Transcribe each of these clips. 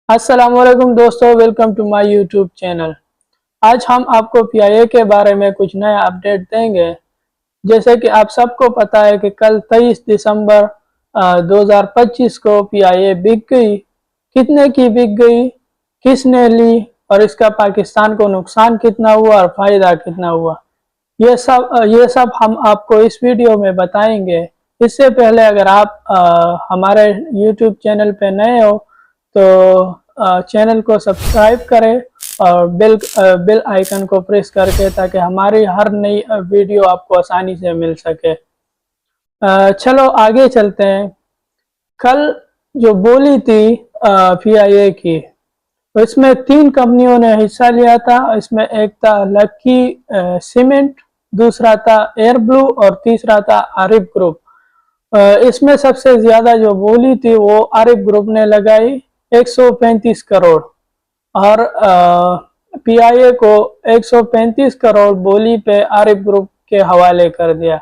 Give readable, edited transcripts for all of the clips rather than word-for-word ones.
अस्सलाम वालेकुम दोस्तों, welcome to my YouTube channel. आज हम आपको पीआईए के बारे में कुछ नया अपडेट देंगे। जैसे कि आप सबको पता है कि कल 23 दिसंबर 2025 को पीआईए बिक गई। कितने की बिक गई, किसने ली और इसका पाकिस्तान को नुकसान कितना हुआ और फ़ायदा कितना हुआ, ये सब हम आपको इस वीडियो में बताएंगे। इससे पहले अगर आप हमारे यूट्यूब चैनल पे नए हो तो चैनल को सब्सक्राइब करें और बेल आइकन को प्रेस करके, ताकि हमारी हर नई वीडियो आपको आसानी से मिल सके। चलो आगे चलते हैं। कल जो बोली थी पीआईए की, इसमें 3 कंपनियों ने हिस्सा लिया था। इसमें एक था लकी सीमेंट, दूसरा था एयर ब्लू और तीसरा था आरिफ ग्रुप। इसमें सबसे ज्यादा जो बोली थी वो आरिफ ग्रुप ने लगाई 135 करोड़ और पीआईए को 135 करोड़ बोली पे आरिफ ग्रुप के हवाले कर दिया।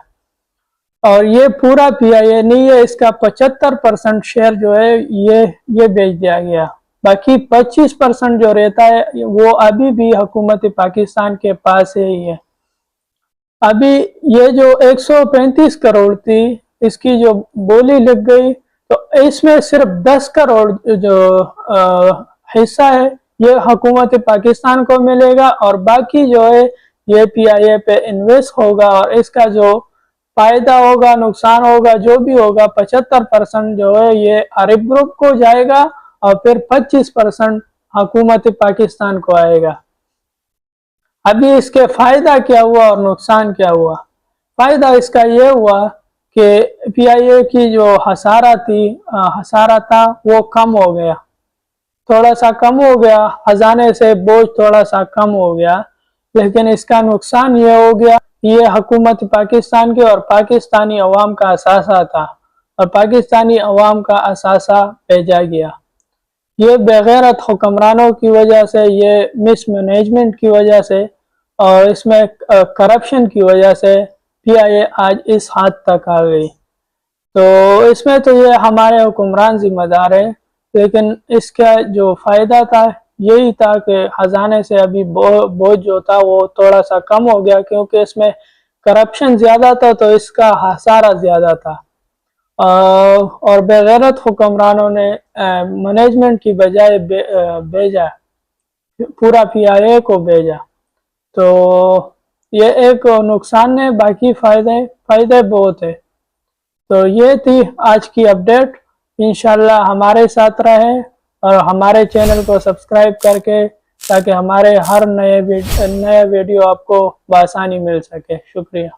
और ये पूरा पीआईए नहीं है, इसका 75% शेयर जो है ये बेच दिया गया। बाकी 25% जो रहता है वो अभी भी हुकूमत पाकिस्तान के पास ही है। अभी ये जो 135 करोड़ थी, इसकी जो बोली लग गई, तो इसमें सिर्फ 10 करोड़ जो हिस्सा है ये हुकूमत पाकिस्तान को मिलेगा और बाकी जो है ये पीआईए पे इन्वेस्ट होगा और इसका जो फायदा होगा, नुकसान होगा, जो भी होगा, 75% जो है ये आरिफ ग्रुप को जाएगा और फिर 25% हुकूमत पाकिस्तान को आएगा। अभी इसके फायदा क्या हुआ और नुकसान क्या हुआ? फायदा इसका ये हुआ कि पीआईए की जो हसारा था वो कम हो गया, थोड़ा सा कम हो गया, खजाने से बोझ थोड़ा सा कम हो गया। लेकिन इसका नुकसान ये हो गया, ये हुकूमत पाकिस्तान के और पाकिस्तानी अवाम का असासा था और पाकिस्तानी अवाम का असासा भेजा गया। ये बेगैरत हुक्मरानों की वजह से, ये मिसमैनेजमेंट की वजह से और इसमें करप्शन की वजह से पीआईए आज इस हद तक आ गई। तो इसमें तो ये हमारे हुक्मरान जिम्मेदार है, लेकिन इसका जो फायदा था यही था कि खजाने से अभी बोझ जो था वो थोड़ा सा कम हो गया, क्योंकि इसमें करप्शन ज्यादा था तो इसका हसारा ज्यादा था। और बेगैरत हुक्मरानों ने मैनेजमेंट की बजाय भेजा, पूरा पीआईए को भेजा। तो ये एक नुकसान है, बाकी फायदे बहुत है। तो ये थी आज की अपडेट। इंशाल्लाह हमारे साथ रहे और हमारे चैनल को सब्सक्राइब करके, ताकि हमारे हर नए वीडियो आपको बआसानी मिल सके। शुक्रिया।